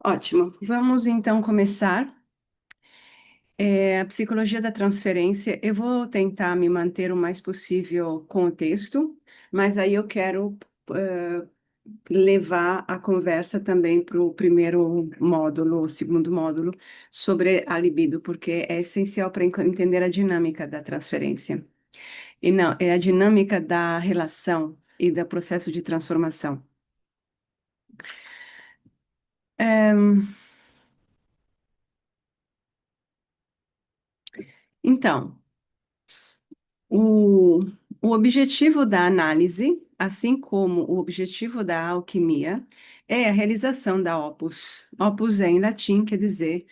Ótimo. Vamos então começar. A psicologia da transferência. Eu vou tentar me manter o mais possível com o texto, mas aí eu quero levar a conversa também para o primeiro módulo, o segundo módulo, sobre a libido, porque é essencial para entender a dinâmica da transferência. E não, é a dinâmica da relação e do processo de transformação. Então. O, o objetivo da análise, assim como o objetivo da alquimia, é a realização da opus. Opus é em latim, quer dizer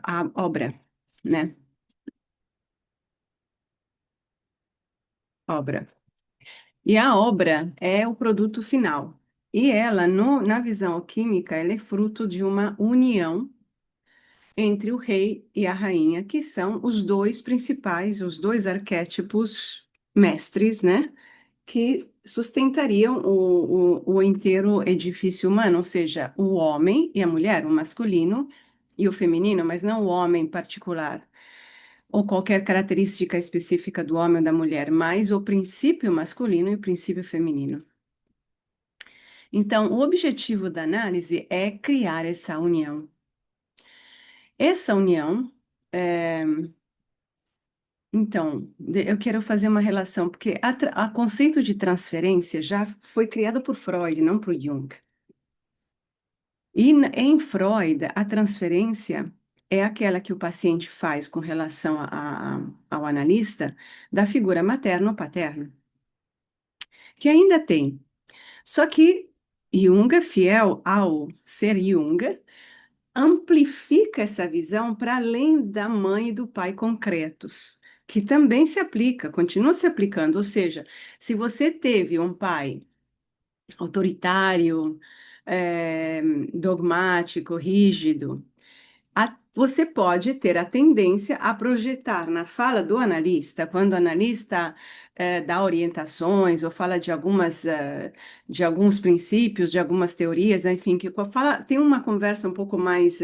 a obra, né? Obra. E a obra é o produto final. E ela, na visão alquímica, ela é fruto de uma união entre o rei e a rainha, que são os dois principais, os dois arquétipos mestres, né? Que sustentariam o inteiro edifício humano, ou seja, o homem e a mulher, o masculino e o feminino, mas não o homem em particular, ou qualquer característica específica do homem ou da mulher, mas o princípio masculino e o princípio feminino. Então, o objetivo da análise é criar essa união. Essa união, é, então, eu quero fazer uma relação, porque a conceito de transferência já foi criado por Freud, não por Jung. E em Freud, a transferência é aquela que o paciente faz com relação ao analista da figura materna ou paterna, que ainda tem. Só que Jung, fiel ao ser Jung, amplifica essa visão para além da mãe e do pai concretos, que também se aplica, continua se aplicando. Ou seja, se você teve um pai autoritário, eh, dogmático, rígido, você pode ter a tendência a projetar na fala do analista, quando o analista dá orientações ou fala de alguns princípios, de algumas teorias, enfim, tem uma conversa um pouco mais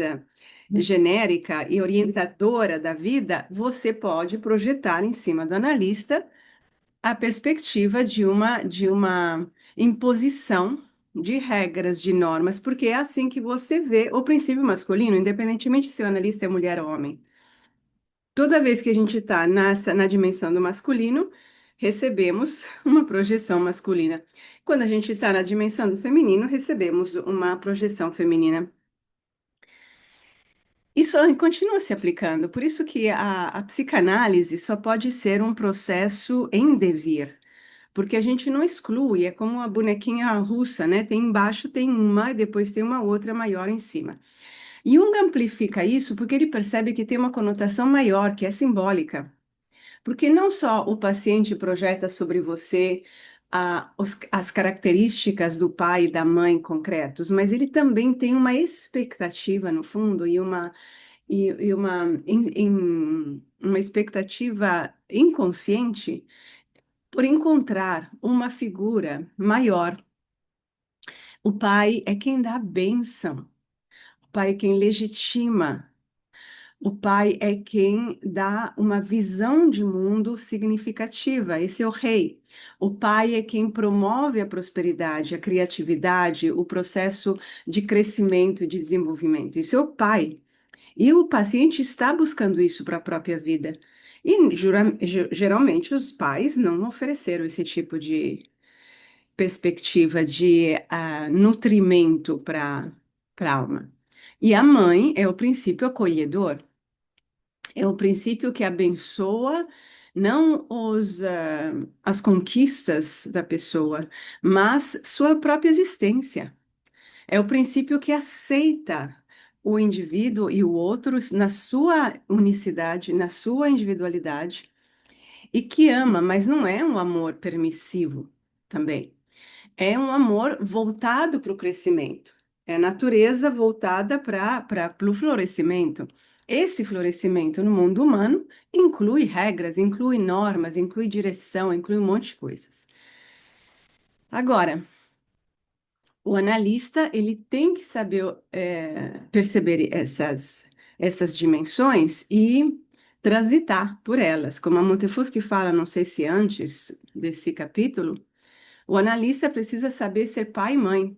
genérica e orientadora da vida, você pode projetar em cima do analista a perspectiva de uma imposição de regras, de normas, porque é assim que você vê o princípio masculino, independentemente se o analista é mulher ou homem. Toda vez que a gente está na dimensão do masculino, recebemos uma projeção masculina. Quando a gente está na dimensão do feminino, recebemos uma projeção feminina. Isso continua se aplicando, por isso que a psicanálise só pode ser um processo em devir. Porque a gente não exclui, é como a bonequinha russa, né? Tem embaixo tem uma e depois tem uma outra maior em cima. Jung amplifica isso porque ele percebe que tem uma conotação maior, que é simbólica. Porque não só o paciente projeta sobre você as características do pai e da mãe concretos, mas ele também tem uma expectativa no fundo e uma expectativa inconsciente por encontrar uma figura maior. O pai é quem dá a bênção, o pai é quem legitima, o pai é quem dá uma visão de mundo significativa. Esse é o rei. O pai é quem promove a prosperidade, a criatividade, o processo de crescimento e de desenvolvimento. Esse é o pai. E o paciente está buscando isso para a própria vida. E geralmente os pais não ofereceram esse tipo de perspectiva de nutrimento para a alma. E a mãe é o princípio acolhedor, é o princípio que abençoa não as conquistas da pessoa, mas sua própria existência. É o princípio que aceita o indivíduo e o outro na sua unicidade, na sua individualidade, e que ama, mas não é um amor permissivo também. É um amor voltado para o crescimento. É a natureza voltada para o florescimento. Esse florescimento no mundo humano inclui regras, inclui normas, inclui direção, inclui um monte de coisas. Agora, o analista ele tem que saber perceber essas dimensões e transitar por elas. Como a Montefusco fala, não sei se antes desse capítulo, o analista precisa saber ser pai e mãe,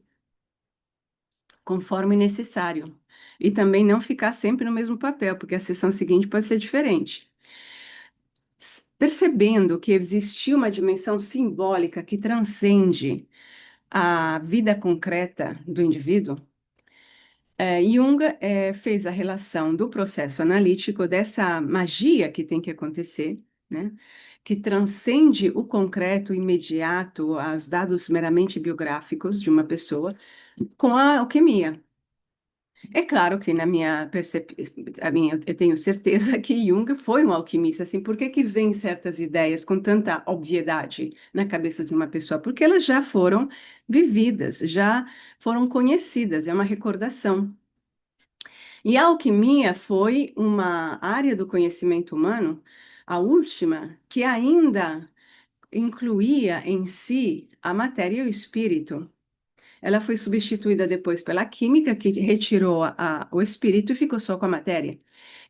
conforme necessário. E também não ficar sempre no mesmo papel, porque a sessão seguinte pode ser diferente. Percebendo que existiu uma dimensão simbólica que transcende a vida concreta do indivíduo, Jung fez a relação do processo analítico, dessa magia que tem que acontecer, né, que transcende o concreto imediato, os dados meramente biográficos de uma pessoa, com a alquimia. É claro que na minha percepção, eu tenho certeza que Jung foi um alquimista, assim, por que que vem certas ideias com tanta obviedade na cabeça de uma pessoa? Porque elas já foram vividas, já foram conhecidas, é uma recordação. E a alquimia foi uma área do conhecimento humano, a última, que ainda incluía em si a matéria e o espírito. Ela foi substituída depois pela química, que retirou o espírito e ficou só com a matéria.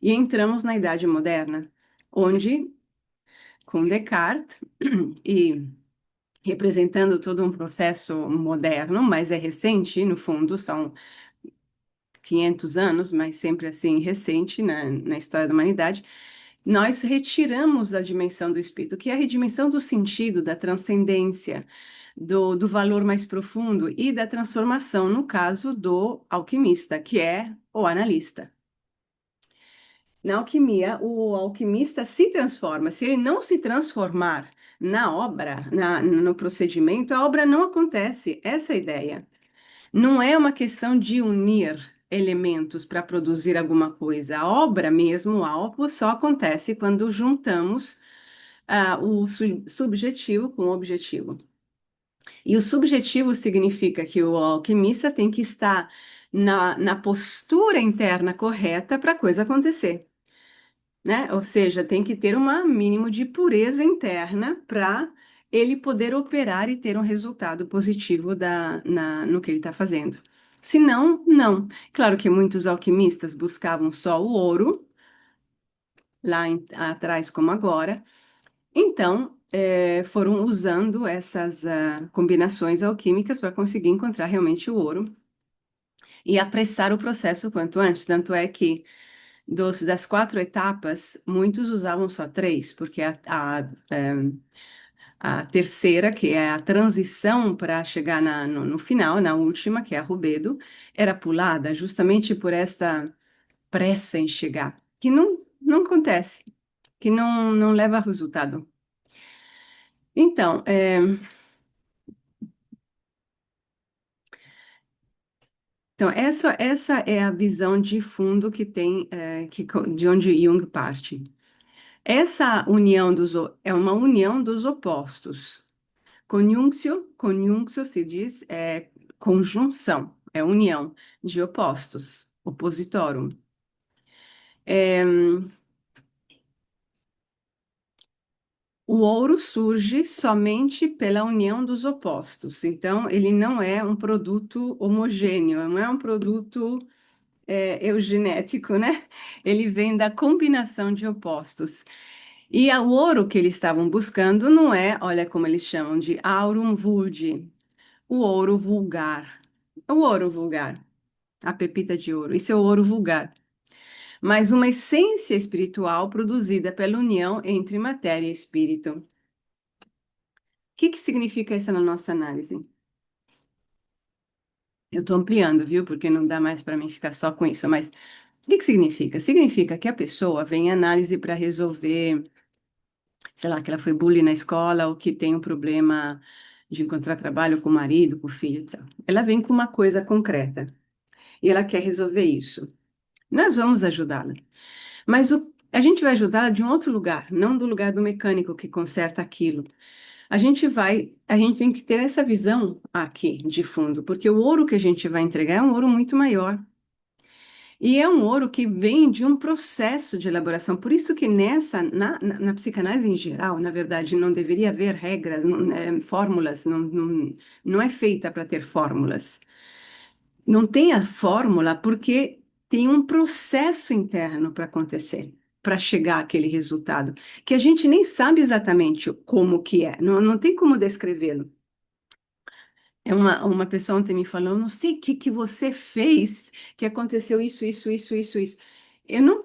E entramos na Idade Moderna, onde, com Descartes, e representando todo um processo moderno, mas é recente, no fundo, são 500 anos, mas sempre assim recente na história da humanidade, nós retiramos a dimensão do espírito, que é a dimensão do sentido, da transcendência, do valor mais profundo e da transformação, no caso do alquimista, que é o analista. Na alquimia, o alquimista se transforma. Se ele não se transformar na obra, no procedimento, a obra não acontece. Essa é a ideia. Não é uma questão de unir elementos para produzir alguma coisa. A obra mesmo, a opus, só acontece quando juntamos o subjetivo com o objetivo. E o subjetivo significa que o alquimista tem que estar na postura interna correta para a coisa acontecer, né? Ou seja, tem que ter um mínimo de pureza interna para ele poder operar e ter um resultado positivo no que ele está fazendo. Se não, não. Claro que muitos alquimistas buscavam só o ouro, lá atrás como agora, então foram usando essas combinações alquímicas para conseguir encontrar realmente o ouro e apressar o processo quanto antes. Tanto é que das 4 etapas, muitos usavam só 3, porque a terceira, que é a transição para chegar no final, na última, que é a rubedo, era pulada justamente por esta pressa em chegar, que não acontece, que não leva a resultado. Então, essa é a visão de fundo que tem, de onde Jung parte. Essa união é uma união dos opostos. Conjuncio se diz conjunção, é união de opostos, opositorum. É, o ouro surge somente pela união dos opostos, então ele não é um produto homogêneo, não é um produto eugenético, né? Ele vem da combinação de opostos. E o ouro que eles estavam buscando não é, olha como eles chamam de aurum vulgi, o ouro vulgar. O ouro vulgar, a pepita de ouro, isso é o ouro vulgar. Mas uma essência espiritual produzida pela união entre matéria e espírito. O que significa isso na nossa análise? Eu estou ampliando, viu? Porque não dá mais para mim ficar só com isso, mas o que significa? Significa que a pessoa vem em análise para resolver, sei lá, que ela foi bullying na escola ou que tem um problema de encontrar trabalho com o marido, com o filho, etc. Ela vem com uma coisa concreta e ela quer resolver isso. Nós vamos ajudá-la. Mas a gente vai ajudá-la de um outro lugar, não do lugar do mecânico que conserta aquilo. A gente tem que ter essa visão aqui de fundo, porque o ouro que a gente vai entregar é um ouro muito maior. E é um ouro que vem de um processo de elaboração. Por isso que na psicanálise em geral, na verdade, não deveria haver regras, fórmulas, não é feita para ter fórmulas. Não tem a fórmula porque tem um processo interno para acontecer, para chegar àquele resultado, que a gente nem sabe exatamente como que é, não tem como descrevê-lo. Uma pessoa ontem me falou, não sei o que que você fez, que aconteceu isso.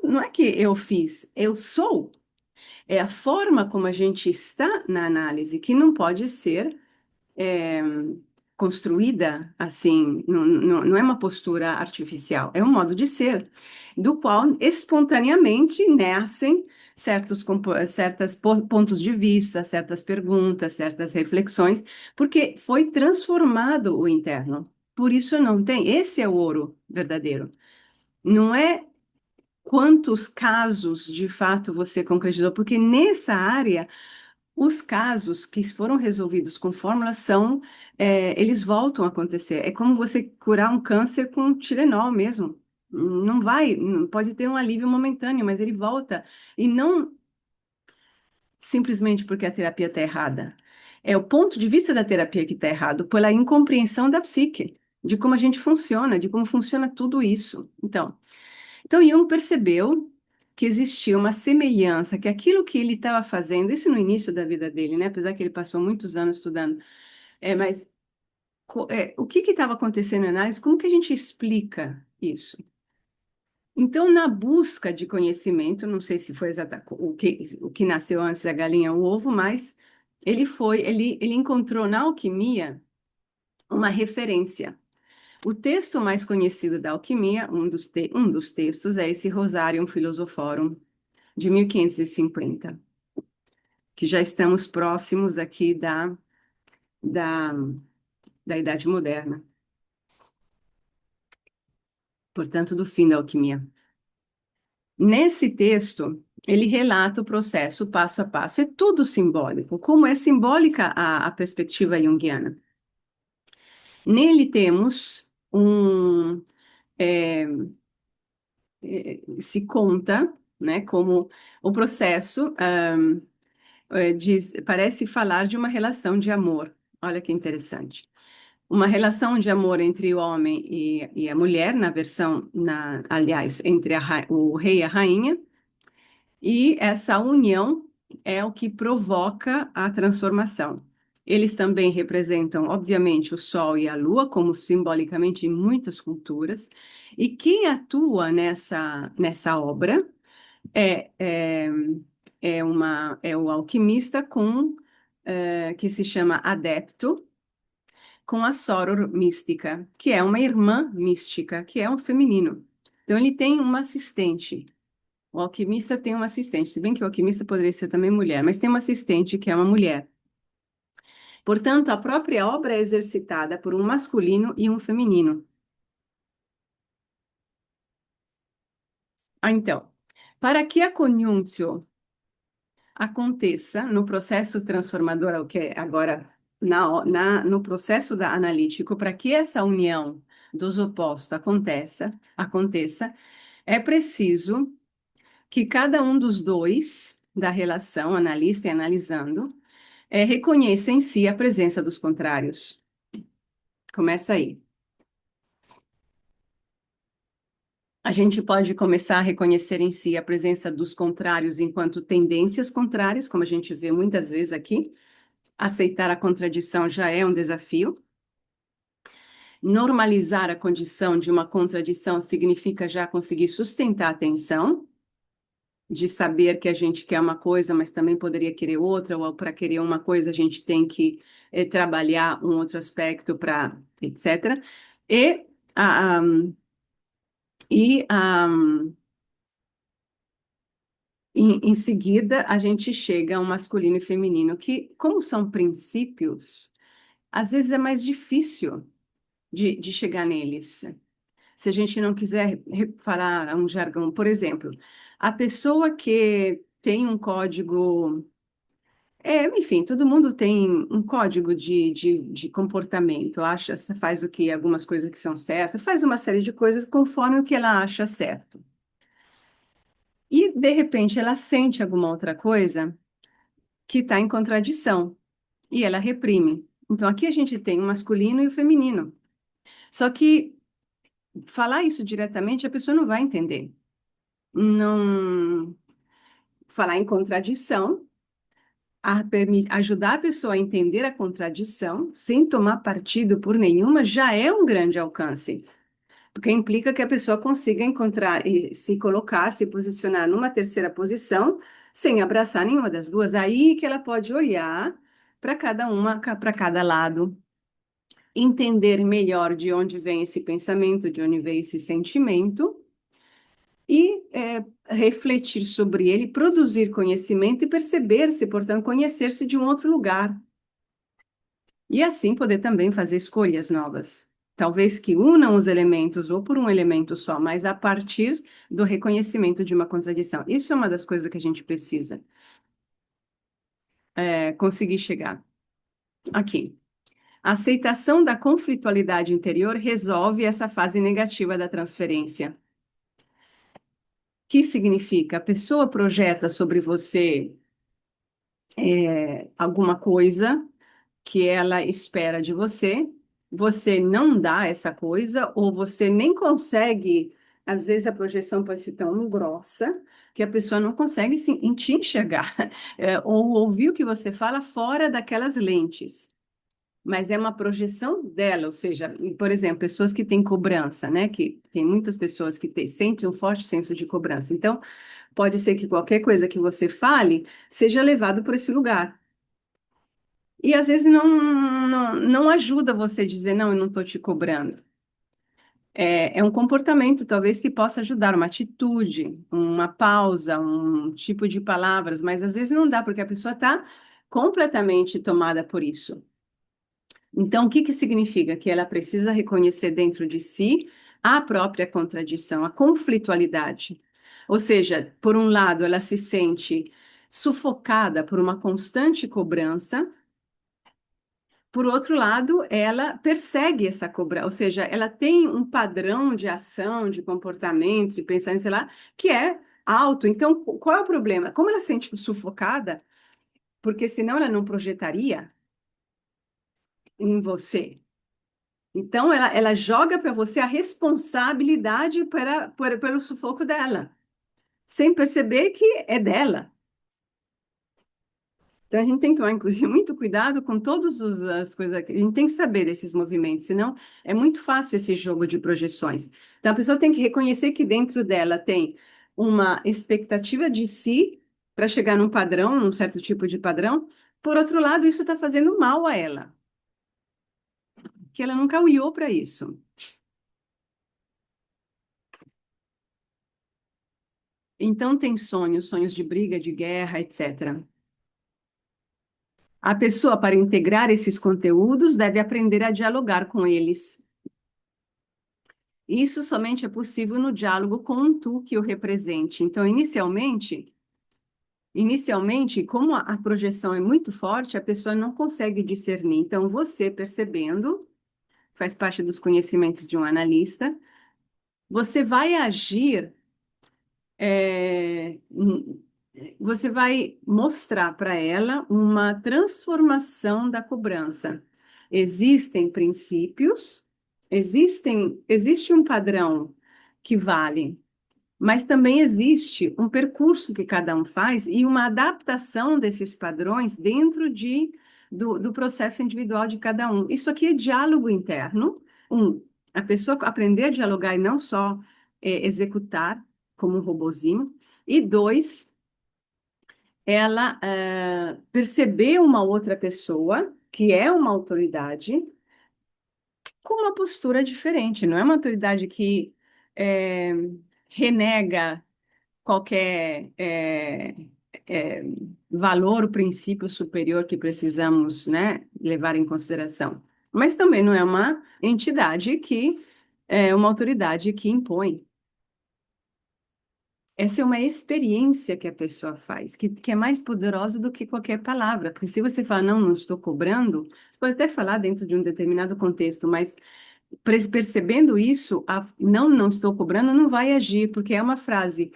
Não é que eu fiz, eu sou. É a forma como a gente está na análise, que não pode ser é, construída assim, não é uma postura artificial, é um modo de ser, do qual espontaneamente nascem certos pontos de vista, certas perguntas, certas reflexões, porque foi transformado o interno. Por isso não tem, esse é o ouro verdadeiro. Não é quantos casos de fato você concretizou, porque nessa área os casos que foram resolvidos com fórmula eles voltam a acontecer. É como você curar um câncer com Tilenol mesmo. Não vai, pode ter um alívio momentâneo, mas ele volta. E não simplesmente porque a terapia está errada. É o ponto de vista da terapia que está errado, pela incompreensão da psique, de como a gente funciona, de como funciona tudo isso. Então, Jung percebeu que existia uma semelhança, que aquilo que ele estava fazendo, isso no início da vida dele, né? Apesar que ele passou muitos anos estudando, mas o que estava acontecendo na análise? Como que a gente explica isso? Então, na busca de conhecimento, não sei se foi exatamente o que nasceu antes, a galinha ou o ovo, mas ele encontrou na alquimia uma referência. O texto mais conhecido da alquimia, um dos textos, é esse Rosarium Philosophorum, de 1550, que já estamos próximos aqui da, da Idade Moderna, portanto, do fim da alquimia. Nesse texto, ele relata o processo passo a passo, é tudo simbólico, como é simbólica a perspectiva junguiana. Nele temos é, se conta, né, como o processo parece falar de uma relação de amor. Olha que interessante. Uma relação de amor entre o homem e a mulher, aliás, entre o rei e a rainha, e essa união é o que provoca a transformação. Eles também representam, obviamente, o Sol e a Lua, como simbolicamente em muitas culturas, e quem atua nessa obra é, é, é o alquimista que se chama adepto, com a soror mística, que é uma irmã mística, que é um feminino. Então, ele tem uma assistente. O alquimista tem uma assistente, se bem que o alquimista poderia ser também mulher, mas tem uma assistente que é uma mulher. Portanto, a própria obra é exercitada por um masculino e um feminino. Então, para que a conjunctio aconteça no processo transformador, o que é agora no processo analítico, para que essa união dos opostos aconteça, é preciso que cada um dos dois da relação, analista e analisando, reconheça em si a presença dos contrários. Começa aí. A gente pode começar a reconhecer em si a presença dos contrários enquanto tendências contrárias, como a gente vê muitas vezes aqui. Aceitar a contradição já é um desafio. Normalizar a condição de uma contradição significa já conseguir sustentar a tensão, de saber que a gente quer uma coisa, mas também poderia querer outra, ou para querer uma coisa a gente tem que trabalhar um outro aspecto para, etc. E, a, a, e a, em seguida, a gente chega a um masculino e feminino, que, como são princípios, às vezes é mais difícil de chegar neles. Se a gente não quiser falar um jargão, por exemplo, a pessoa que tem um código Enfim, todo mundo tem um código de comportamento, acha, faz o que, algumas coisas que são certas, faz uma série de coisas conforme o que ela acha certo. E, de repente, ela sente alguma outra coisa que está em contradição e ela reprime. Então, aqui a gente tem o masculino e o feminino. Só que falar isso diretamente a pessoa não vai entender. Não falar em contradição, ajudar a pessoa a entender a contradição, sem tomar partido por nenhuma, já é um grande alcance. Porque implica que a pessoa consiga encontrar e se colocar, se posicionar numa terceira posição, sem abraçar nenhuma das duas. Aí que ela pode olhar para cada uma, para cada lado, entender melhor de onde vem esse pensamento, de onde vem esse sentimento, e refletir sobre ele, produzir conhecimento e perceber-se, portanto, conhecer-se de um outro lugar. E assim poder também fazer escolhas novas. Talvez que unam os elementos, ou por um elemento só, mas a partir do reconhecimento de uma contradição. Isso é uma das coisas que a gente precisa conseguir chegar. Aqui. A aceitação da conflitualidade interior resolve essa fase negativa da transferência. Que significa? A pessoa projeta sobre você alguma coisa que ela espera de você, você não dá essa coisa, ou você nem consegue, às vezes a projeção pode ser tão grossa que a pessoa não consegue te enxergar, ou ouvir o que você fala fora daquelas lentes. Mas é uma projeção dela, ou seja, por exemplo, pessoas que têm cobrança, né? Que tem muitas pessoas que sentem um forte senso de cobrança. Então, pode ser que qualquer coisa que você fale seja levado por esse lugar. E às vezes não ajuda você a dizer, não, eu não estou te cobrando. É um comportamento, talvez, que possa ajudar, uma atitude, uma pausa, um tipo de palavras, mas às vezes não dá, porque a pessoa está completamente tomada por isso. Então, o que que significa? Que ela precisa reconhecer dentro de si a própria contradição, a conflitualidade. Ou seja, por um lado, ela se sente sufocada por uma constante cobrança. Por outro lado, ela persegue essa cobrança, ou seja, ela tem um padrão de ação, de comportamento, de pensamento, sei lá, que é alto. Então, qual é o problema? Como ela se sente sufocada, porque senão ela não projetaria em você. Então, ela joga para você a responsabilidade pelo sufoco dela, sem perceber que é dela. Então, a gente tem que tomar, inclusive, muito cuidado com todas as coisas. A gente tem que saber desses movimentos, senão é muito fácil esse jogo de projeções. Então, a pessoa tem que reconhecer que dentro dela tem uma expectativa de si para chegar num padrão, num certo tipo de padrão. Por outro lado, isso está fazendo mal a ela, que ela nunca olhou para isso. Então, tem sonhos, sonhos de briga, de guerra, etc. A pessoa, para integrar esses conteúdos, deve aprender a dialogar com eles. Isso somente é possível no diálogo com um tu que o represente. Então, inicialmente, como a projeção é muito forte, a pessoa não consegue discernir. Então, você percebendo, faz parte dos conhecimentos de um analista, você vai agir, é, você vai mostrar para ela uma transformação da cobrança. Existem princípios, existe um padrão que vale. Mas também existe um percurso que cada um faz e uma adaptação desses padrões dentro do processo individual de cada um. Isso aqui é diálogo interno. A pessoa aprender a dialogar e não só executar como um robozinho. E dois, ela perceber uma outra pessoa, que é uma autoridade, com uma postura diferente. Não é uma autoridade que eh, renega qualquer é, valor, princípio superior que precisamos, né, levar em consideração. Mas também não é uma entidade que é uma autoridade que impõe. Essa é uma experiência que a pessoa faz, que é mais poderosa do que qualquer palavra. Porque se você fala, não, não estou cobrando, você pode até falar dentro de um determinado contexto, mas percebendo isso, não, não estou cobrando, não vai agir, porque é uma frase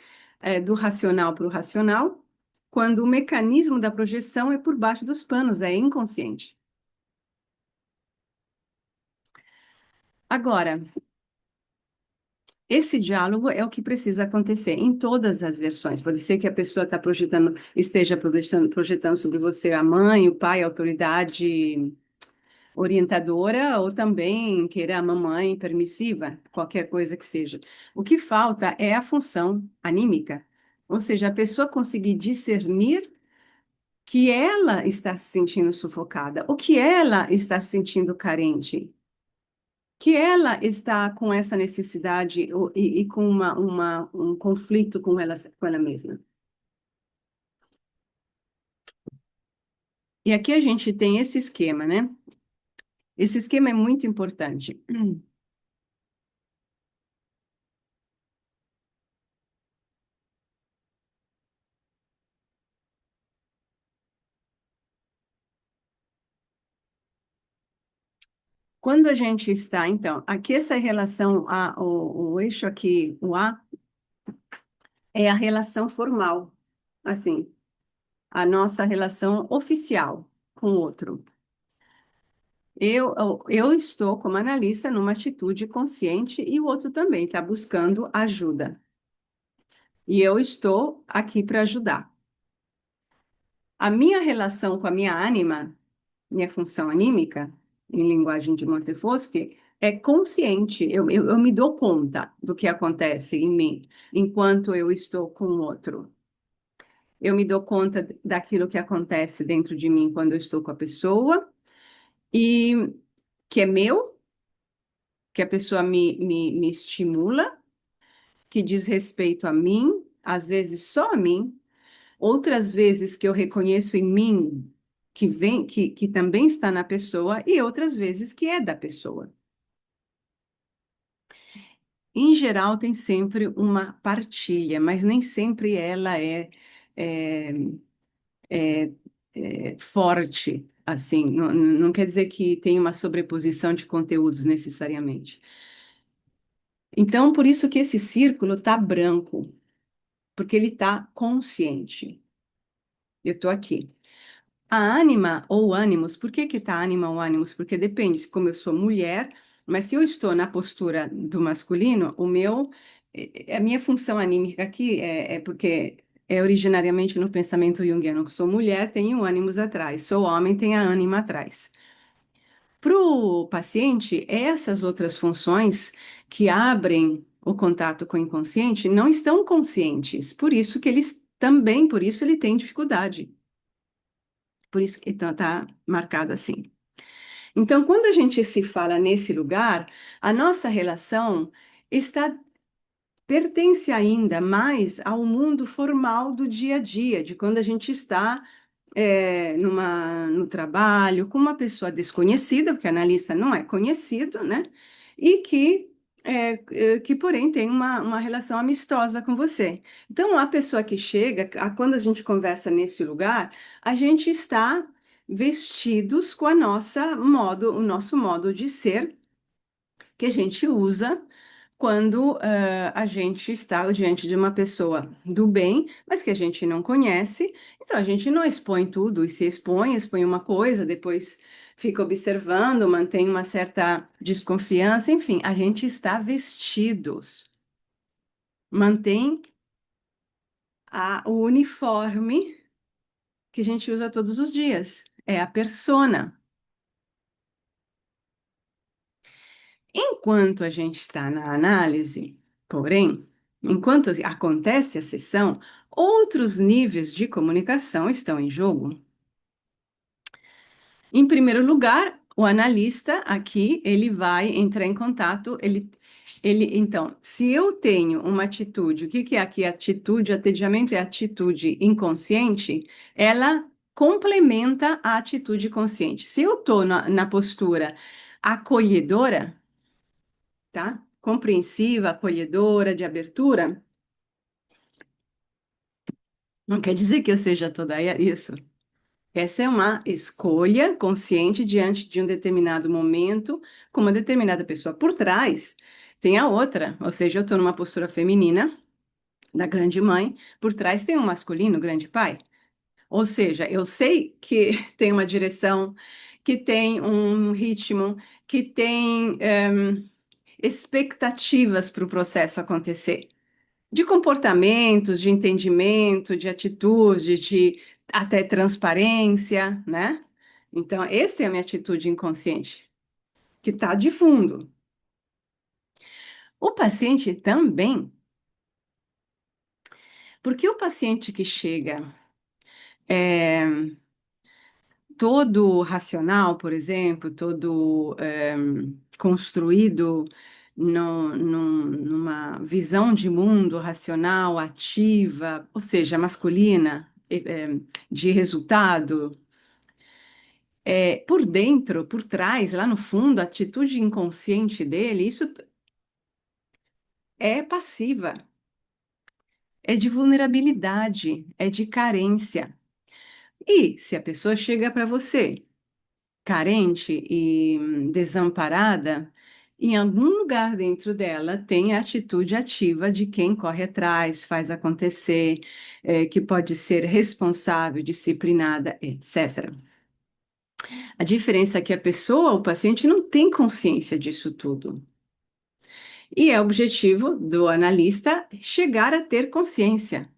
do racional para o racional, quando o mecanismo da projeção é por baixo dos panos, é inconsciente. Agora, esse diálogo é o que precisa acontecer em todas as versões. Pode ser que a pessoa está projetando, esteja projetando sobre você a mãe, o pai, a autoridade orientadora, ou também queira a mamãe permissiva, qualquer coisa que seja. O que falta é a função anímica, ou seja, a pessoa conseguir discernir que ela está se sentindo sufocada, ou que ela está se sentindo carente, que ela está com essa necessidade e com um conflito com ela mesma. E aqui a gente tem esse esquema, né? Esse esquema é muito importante. Quando a gente está, então, aqui essa relação, o eixo aqui, o A, é a relação formal, assim, a nossa relação oficial com o outro. Eu estou como analista numa atitude consciente e o outro também está buscando ajuda. E eu estou aqui para ajudar. A minha relação com a minha ânima, minha função anímica, em linguagem de Montefoschi, é consciente. Eu me dou conta do que acontece em mim enquanto eu estou com o outro. Eu me dou conta daquilo que acontece dentro de mim quando eu estou com a pessoa e que é meu, que a pessoa me estimula, que diz respeito a mim, às vezes só a mim, outras vezes que eu reconheço em mim que também está na pessoa e outras vezes que é da pessoa. Em geral, tem sempre uma partilha, mas nem sempre ela é, é, é forte, assim. Não, não quer dizer que tem uma sobreposição de conteúdos necessariamente. Então, por isso que esse círculo está branco, porque ele está consciente. Eu estou aqui. A ânima ou ânimos, por que que tá ânima ou ânimos? Porque depende, como eu sou mulher, mas se eu estou na postura do masculino, a minha função anímica aqui é porque é originariamente no pensamento junguiano, que sou mulher, tenho ânimos atrás, sou homem, tenho a ânima atrás. Para o paciente, essas outras funções que abrem o contato com o inconsciente não estão conscientes, por isso que eles também, por isso ele tem dificuldade. Por isso que está marcado assim. Então, quando a gente se fala nesse lugar, a nossa relação está pertence ainda mais ao mundo formal do dia a dia, de quando a gente está no trabalho com uma pessoa desconhecida, porque analista não é conhecido, né? E que porém, tem uma relação amistosa com você. Então, a pessoa que chega, quando a gente conversa nesse lugar, a gente está vestidos com o nosso modo de ser que a gente usa quando a gente está diante de uma pessoa do bem, mas que a gente não conhece. Então, a gente não expõe tudo e se expõe uma coisa, depois fica observando, mantém uma certa desconfiança, enfim, a gente está vestidos, mantém o uniforme que a gente usa todos os dias, é a persona. Enquanto a gente está na análise, porém, enquanto acontece a sessão, outros níveis de comunicação estão em jogo. Em primeiro lugar, o analista aqui, ele vai entrar em contato, então, se eu tenho uma atitude, o que que é aqui atitude? Atediamento é atitude inconsciente, ela complementa a atitude consciente. Se eu estou na postura acolhedora, tá? Compreensiva, acolhedora, de abertura, Não quer dizer que eu seja toda isso. Essa é uma escolha consciente diante de um determinado momento, com uma determinada pessoa. Por trás, tem a outra, ou seja, eu estou numa postura feminina, da grande mãe, por trás tem um masculino, grande pai. Ou seja, eu sei que tem uma direção, que tem um ritmo, que tem expectativas para o processo acontecer. De comportamentos, de entendimento, de atitude, de até transparência, né? Então, essa é a minha atitude inconsciente, que está de fundo. O paciente também, porque o paciente que chega todo racional, por exemplo, todo construído numa visão de mundo racional, ativa, ou seja, masculina, de resultado, por dentro, por trás, lá no fundo, a atitude inconsciente dele, isso é passiva, é de vulnerabilidade, é de carência. E se a pessoa chega para você carente e desamparada, em algum lugar dentro dela tem a atitude ativa de quem corre atrás, faz acontecer, que pode ser responsável, disciplinada, etc. A diferença é que a pessoa, o paciente, não tem consciência disso tudo. E é objetivo do analista chegar a ter consciência.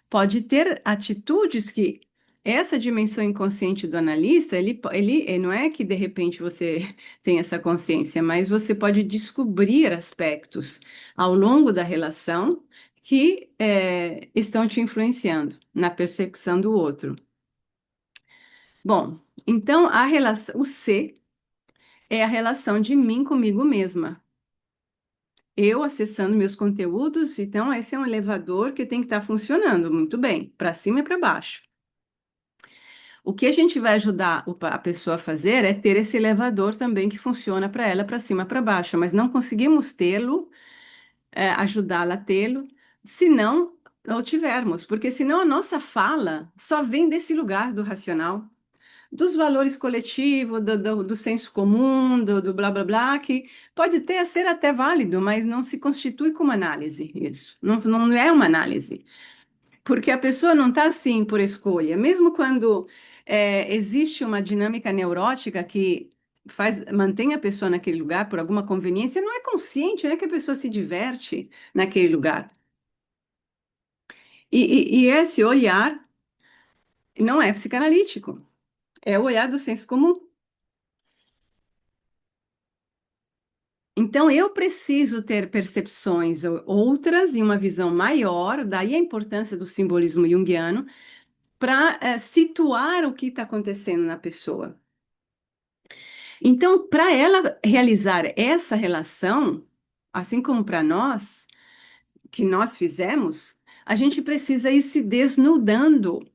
Pode ter atitudes que essa dimensão inconsciente do analista, não é que de repente você tem essa consciência, mas você pode descobrir aspectos ao longo da relação que estão te influenciando na percepção do outro. Bom, então a relação, o C é a relação de mim comigo mesma. Eu acessando meus conteúdos, então esse é um elevador que tem que estar funcionando muito bem, para cima e para baixo. O que a gente vai ajudar a pessoa a fazer é ter esse elevador também que funciona para ela, para cima, para baixo, mas não conseguimos tê-lo, ajudá-la a tê-lo, se não o tivermos, porque senão a nossa fala só vem desse lugar do racional, dos valores coletivos, do senso comum, do blá blá blá, que pode ser até válido, mas não se constitui como análise, isso. Não, não é uma análise. Porque a pessoa não está assim por escolha. Mesmo quando existe uma dinâmica neurótica que mantém a pessoa naquele lugar por alguma conveniência, não é consciente, não é que a pessoa se diverte naquele lugar. E esse olhar não é psicanalítico, é o olhar do senso comum. Então, eu preciso ter percepções outras e uma visão maior, daí a importância do simbolismo junguiano, para situar o que está acontecendo na pessoa. Então, para ela realizar essa relação, assim como para nós, que nós fizemos, a gente precisa ir se desnudando.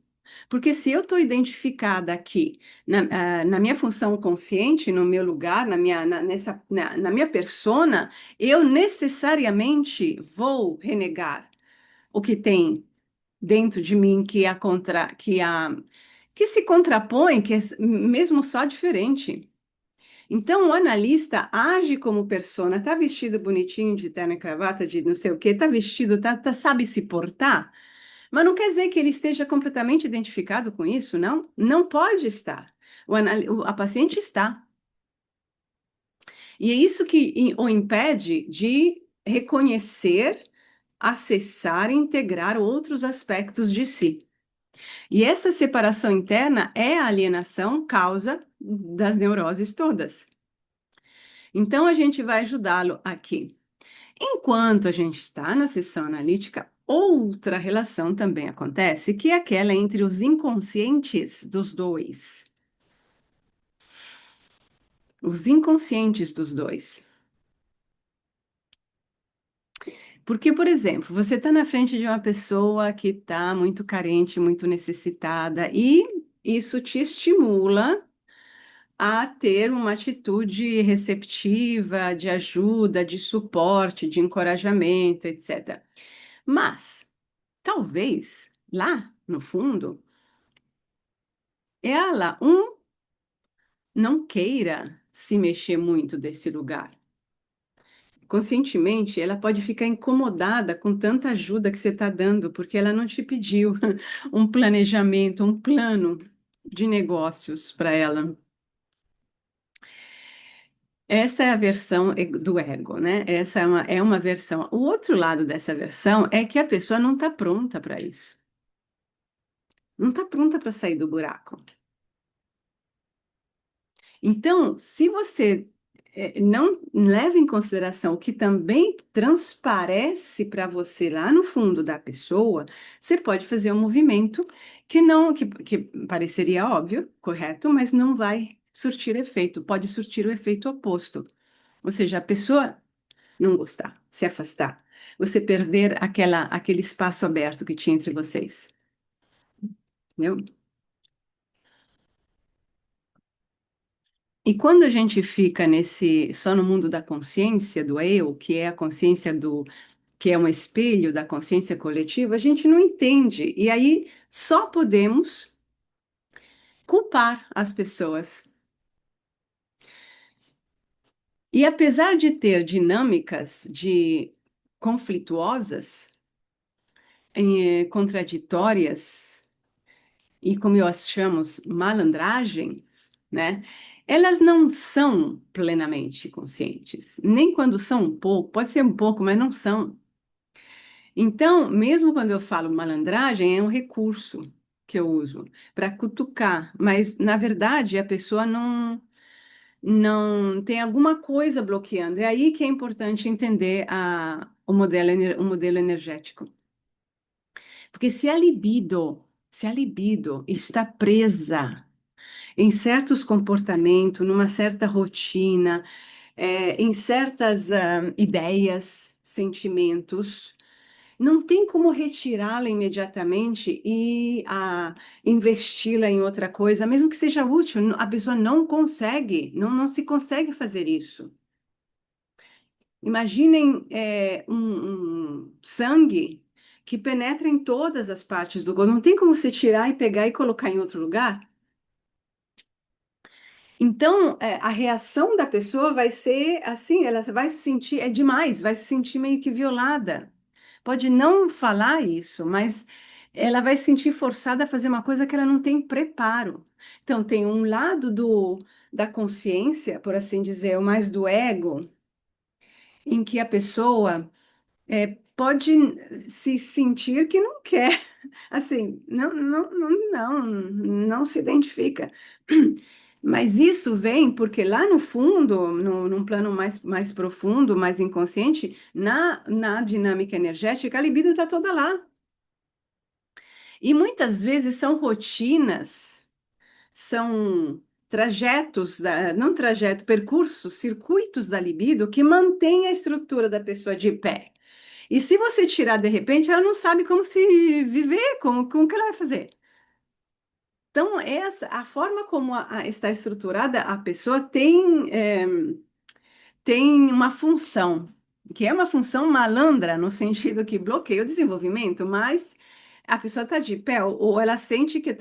Porque se eu estou identificada aqui na minha função consciente, no meu lugar, na minha persona, eu necessariamente vou renegar o que tem dentro de mim que se contrapõe, que é mesmo só diferente. Então, o analista age como persona, tá vestido bonitinho de terno e gravata, de não sei o quê, tá vestido, sabe se portar, mas não quer dizer que ele esteja completamente identificado com isso, não? Não pode estar. A paciente está. E é isso que o impede de reconhecer, acessar e integrar outros aspectos de si. E essa separação interna é a alienação causa das neuroses todas. Então, a gente vai ajudá-lo aqui. Enquanto a gente está na sessão analítica, outra relação também acontece, que é aquela entre os inconscientes dos dois. Os inconscientes dos dois. Porque, por exemplo, você está na frente de uma pessoa que está muito carente, muito necessitada, e isso te estimula a ter uma atitude receptiva, de ajuda, de suporte, de encorajamento, etc. Mas talvez lá no fundo, ela não queira se mexer muito desse lugar. Conscientemente, ela pode ficar incomodada com tanta ajuda que você está dando, porque ela não te pediu um planejamento, um plano de negócios para ela. Essa é a versão do ego, né? Essa é uma versão. O outro lado dessa versão é que a pessoa não está pronta para isso. Não está pronta para sair do buraco. Então, se você não leva em consideração o que também transparece para você lá no fundo da pessoa, você pode fazer um movimento que pareceria óbvio, correto, mas não vai surtir efeito, pode surtir o efeito oposto. Ou seja, a pessoa não gostar, se afastar, você perder aquele espaço aberto que tinha entre vocês, entendeu? E quando a gente fica nesse só no mundo da consciência do eu, que é a consciência do que é um espelho da consciência coletiva, a gente não entende. E aí só podemos culpar as pessoas. E apesar de ter dinâmicas de conflituosas, contraditórias e como nós chamamos malandragens, né? Elas não são plenamente conscientes, nem quando são um pouco, pode ser um pouco, mas não são. Então, mesmo quando eu falo malandragem, é um recurso que eu uso para cutucar, mas na verdade a pessoa não tem alguma coisa bloqueando. É aí que é importante entender o modelo energético. Porque se a libido está presa em certos comportamentos, numa certa rotina, em certas ideias, sentimentos, não tem como retirá-la imediatamente e investi-la em outra coisa, mesmo que seja útil, a pessoa não consegue, não se consegue fazer isso. Imaginem um sangue que penetra em todas as partes do corpo, não tem como você tirar e pegar e colocar em outro lugar. Então, a reação da pessoa vai ser assim, ela vai se sentir, é demais, vai se sentir meio que violada. Pode não falar isso, mas ela vai se sentir forçada a fazer uma coisa que ela não tem preparo. Então, tem um lado da consciência, por assim dizer, o mais do ego, em que a pessoa pode se sentir que não quer, assim, não se identifica. Mas isso vem porque lá no fundo, num plano mais profundo, mais inconsciente, na dinâmica energética, a libido está toda lá. E muitas vezes são rotinas, são trajetos, não trajeto, percursos, circuitos da libido que mantêm a estrutura da pessoa de pé. E se você tirar de repente, ela não sabe como se viver, como que ela vai fazer. Então, a forma como está estruturada a pessoa tem uma função, que é uma função malandra, no sentido que bloqueia o desenvolvimento, mas a pessoa está de pé, ou ela sente que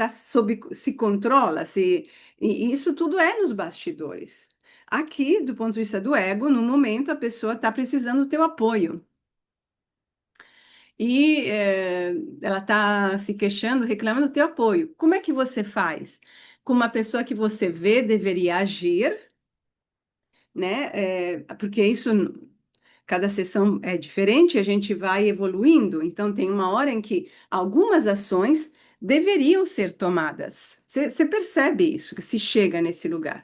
se controla, e isso tudo é nos bastidores. Aqui, do ponto de vista do ego, no momento a pessoa está precisando do teu apoio. E ela está se queixando, reclamando do teu apoio. Como é que você faz? Com uma pessoa que você vê deveria agir, né? Porque isso, cada sessão é diferente, a gente vai evoluindo. Então, tem uma hora em que algumas ações deveriam ser tomadas. Você percebe isso, que se chega nesse lugar.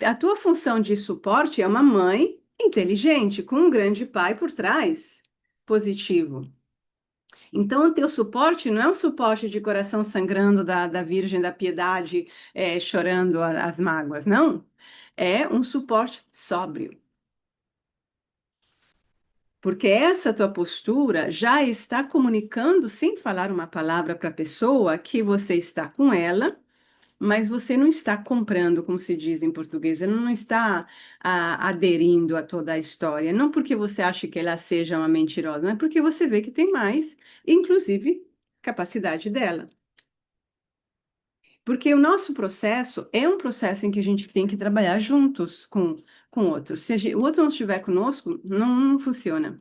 A tua função de suporte é uma mãe inteligente, com um grande pai por trás, positivo. Então, o teu suporte não é um suporte de coração sangrando da Virgem da Piedade, chorando as mágoas, não. É um suporte sóbrio. Porque essa tua postura já está comunicando, sem falar uma palavra para a pessoa, que você está com ela, mas você não está comprando, como se diz em português, você não está aderindo a toda a história. Não porque você acha que ela seja uma mentirosa, mas porque você vê que tem mais, inclusive capacidade dela. Porque o nosso processo é um processo em que a gente tem que trabalhar juntos com o outro. Se o outro não estiver conosco, não funciona.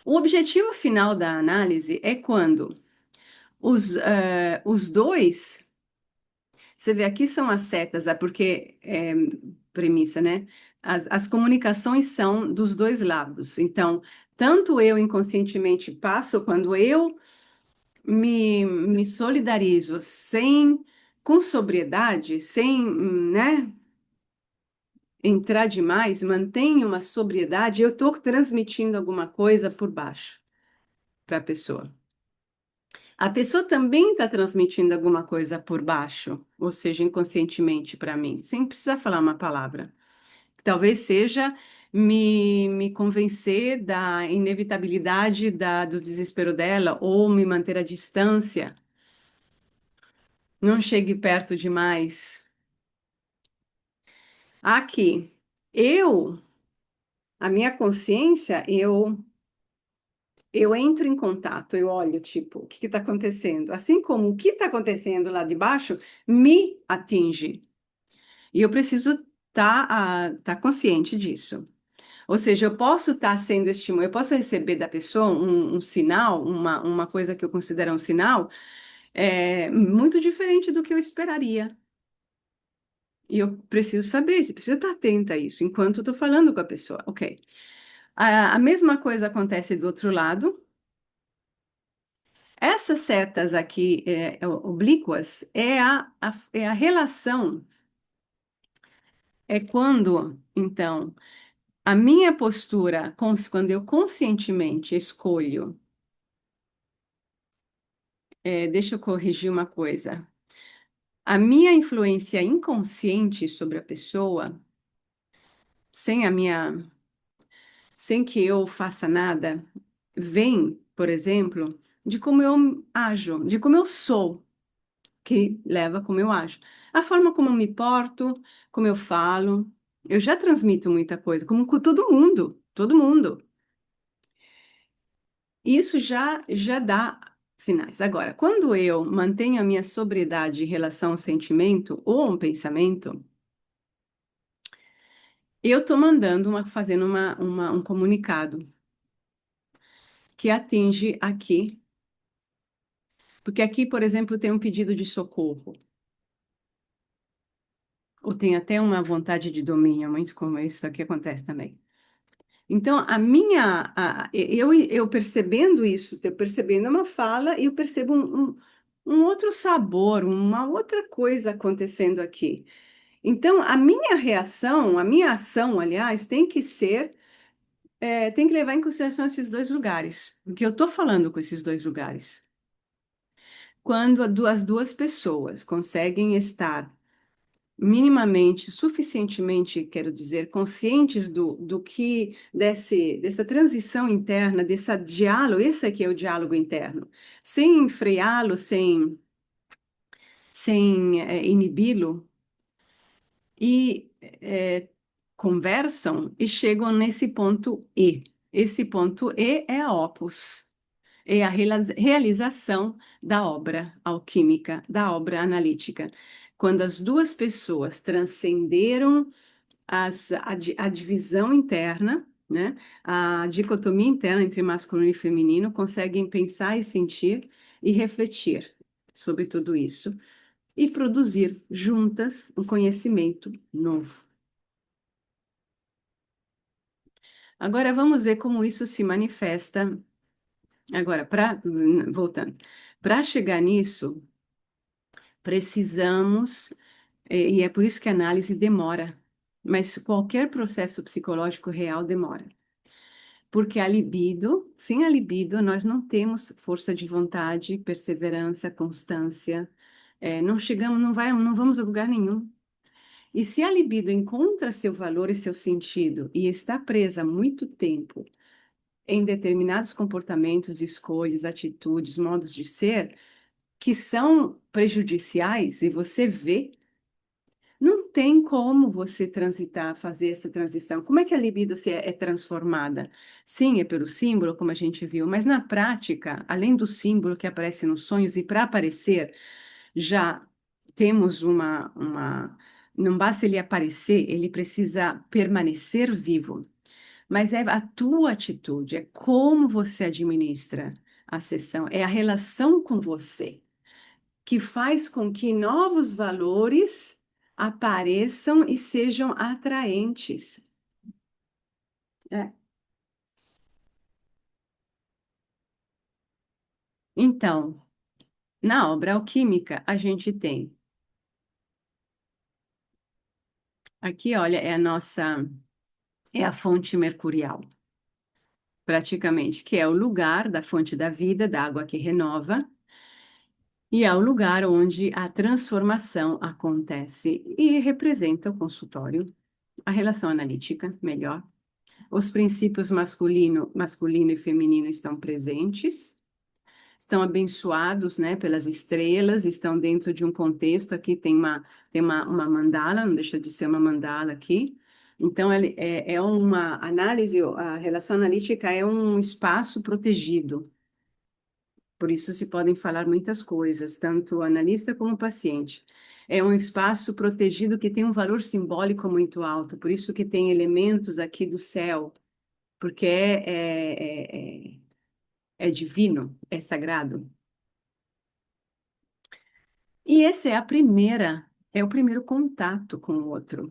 O objetivo final da análise é quando os dois, você vê aqui são as setas, é porque é premissa, né? As comunicações são dos dois lados. Então, tanto eu inconscientemente passo quando eu me solidarizo com sobriedade, sem, né, entrar demais, mantenho uma sobriedade, eu estou transmitindo alguma coisa por baixo para a pessoa. A pessoa também está transmitindo alguma coisa por baixo, ou seja, inconscientemente para mim, sem precisar falar uma palavra. Talvez seja me convencer da inevitabilidade do desespero dela, ou me manter à distância. Não chegue perto demais. Aqui, eu, a minha consciência, eu entro em contato, eu olho, tipo, o que está acontecendo? Assim como o que está acontecendo lá de baixo me atinge. E eu preciso tá consciente disso. Ou seja, eu posso estar sendo estimulado, eu posso receber da pessoa um sinal, uma coisa que eu considero um sinal, muito diferente do que eu esperaria. E eu preciso saber, você precisa estar atenta a isso enquanto eu estou falando com a pessoa. Ok. A mesma coisa acontece do outro lado. Essas setas aqui, oblíquas, é a relação, é quando, então, a minha postura, quando eu conscientemente escolho, deixa eu corrigir uma coisa, a minha influência inconsciente sobre a pessoa, sem a minha, sem que eu faça nada, vem, por exemplo, de como eu ajo, de como eu sou, que leva a como eu ajo. A forma como eu me porto, como eu falo, eu já transmito muita coisa, como com todo mundo, todo mundo. Isso já dá sinais. Agora, quando eu mantenho a minha sobriedade em relação ao sentimento ou a um pensamento, eu estou fazendo um comunicado que atinge aqui, porque aqui, por exemplo, tem um pedido de socorro, ou tem até uma vontade de domínio, muito como isso aqui acontece também. Então, eu percebendo isso, eu percebendo uma fala, eu percebo um outro sabor, uma outra coisa acontecendo aqui. Então, a minha reação, a minha ação, aliás, tem que levar em consideração esses dois lugares, porque eu estou falando com esses dois lugares. Quando as duas pessoas conseguem estar minimamente, suficientemente, quero dizer, conscientes do que dessa transição interna, desse diálogo, esse aqui é o diálogo interno, sem freá-lo, sem inibi-lo, e conversam e chegam nesse ponto E. Esse ponto E é a opus, é a realização da obra alquímica, da obra analítica. Quando as duas pessoas transcenderam a divisão interna, né, a dicotomia interna entre masculino e feminino, conseguem pensar e sentir e refletir sobre tudo isso e produzir juntas um conhecimento novo. Agora vamos ver como isso se manifesta. Agora, voltando, para chegar nisso, precisamos, e é por isso que a análise demora, mas qualquer processo psicológico real demora. Porque a libido, sem a libido, nós não temos força de vontade, perseverança, constância, não chegamos, não vamos a lugar nenhum. E se a libido encontra seu valor e seu sentido e está presa há muito tempo em determinados comportamentos, escolhas, atitudes, modos de ser, que são prejudiciais, e você vê, Não tem como você transitar, fazer essa transição. Como é que a libido é transformada? Sim, é pelo símbolo, como a gente viu, mas na prática, além do símbolo que aparece nos sonhos, e para aparecer, já temos Não basta ele aparecer, ele precisa permanecer vivo. Mas é a tua atitude, é como você administra a sessão, é a relação com você que faz com que novos valores apareçam e sejam atraentes. É. Então, na obra alquímica, a gente tem aqui, olha, é a fonte mercurial, praticamente, que é o lugar da fonte da vida, da água que renova, e é o lugar onde a transformação acontece e representa o consultório, a relação analítica, melhor. Os princípios masculino e feminino estão presentes, estão abençoados, né, pelas estrelas, estão dentro de um contexto. Aqui tem uma mandala, não deixa de ser uma mandala aqui. Então, é uma análise, a relação analítica é um espaço protegido. Por isso se podem falar muitas coisas, tanto o analista como o paciente. É um espaço protegido que tem um valor simbólico muito alto, por isso que tem elementos aqui do céu, porque é divino, é sagrado. E essa é o primeiro contato com o outro.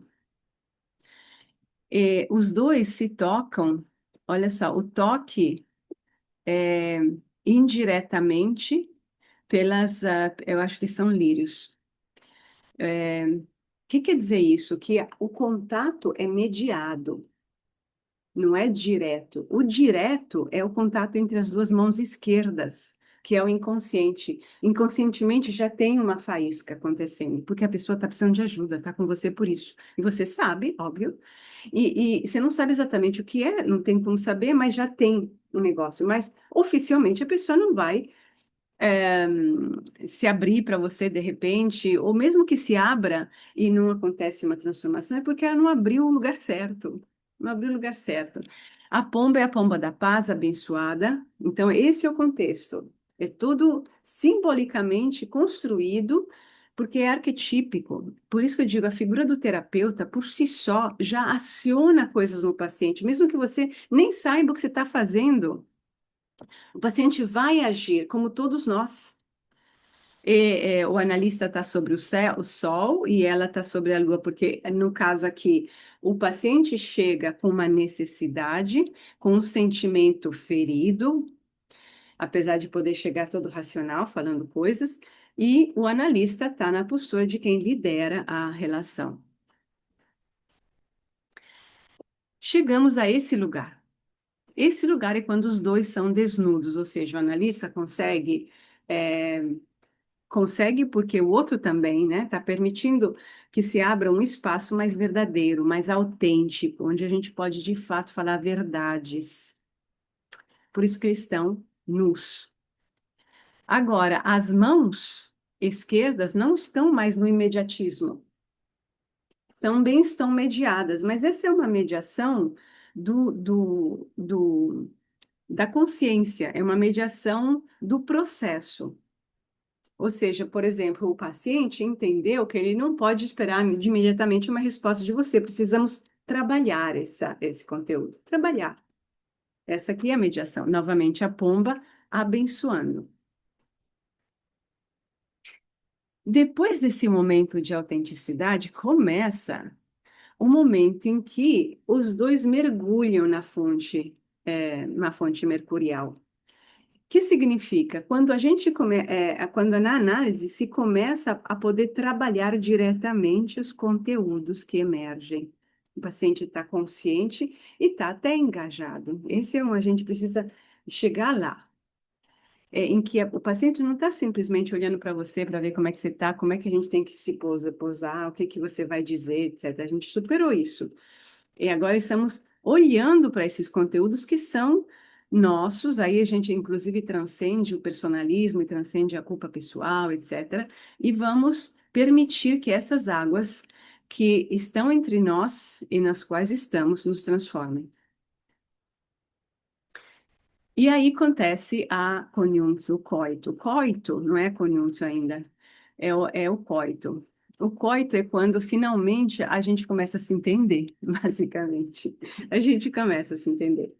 Os dois se tocam, olha só, o toque é indiretamente eu acho que são lírios. O que quer dizer isso? Que o contato é mediado, não é direto. O direto é o contato entre as duas mãos esquerdas, que é o inconsciente. Inconscientemente já tem uma faísca acontecendo, porque a pessoa está precisando de ajuda, está com você por isso. E você sabe, óbvio. E você não sabe exatamente o que é, não tem como saber, mas já tem um negócio. Mas oficialmente a pessoa não vai eh, se abrir para você de repente, ou mesmo que se abra e não acontece uma transformação, é porque ela não abriu o lugar certo. Não abriu o lugar certo. A pomba é a pomba da paz abençoada. Então, esse é o contexto. É tudo simbolicamente construído, porque é arquetípico. Por isso que eu digo, a figura do terapeuta, por si só, já aciona coisas no paciente, mesmo que você nem saiba o que você está fazendo. O paciente vai agir, como todos nós. O analista está sobre o sol e ela está sobre a lua, porque no caso aqui, o paciente chega com uma necessidade, com um sentimento ferido, apesar de poder chegar todo racional, falando coisas, e o analista está na postura de quem lidera a relação. Chegamos a esse lugar. Esse lugar é quando os dois são desnudos, ou seja, o analista consegue porque o outro também, né? Está permitindo que se abra um espaço mais verdadeiro, mais autêntico, onde a gente pode de fato falar verdades. Por isso que eles estão nus. Agora, as mãos esquerdas não estão mais no imediatismo, também estão mediadas, mas essa é uma mediação do, do, do, da consciência, é uma mediação do processo. Ou seja, por exemplo, o paciente entendeu que ele não pode esperar de imediatamente uma resposta de você. Precisamos trabalhar esse conteúdo. Trabalhar. Essa aqui é a mediação. Novamente, a pomba abençoando. Depois desse momento de autenticidade, começa o momento em que os dois mergulham na fonte mercurial. Que significa? Quando na análise se começa a poder trabalhar diretamente os conteúdos que emergem. O paciente está consciente e está até engajado. A gente precisa chegar lá, em que o paciente não está simplesmente olhando para você para ver como é que você está, como é que a gente tem que se posar, o que que você vai dizer, etc. A gente superou isso. E agora estamos olhando para esses conteúdos que são nossos, aí a gente inclusive transcende o personalismo e transcende a culpa pessoal, etc. E vamos permitir que essas águas que estão entre nós e nas quais estamos nos transformem. E aí acontece a conjunção coito. Coito não é conjunção ainda, é o coito. O coito é quando finalmente a gente começa a se entender, basicamente. A gente começa a se entender.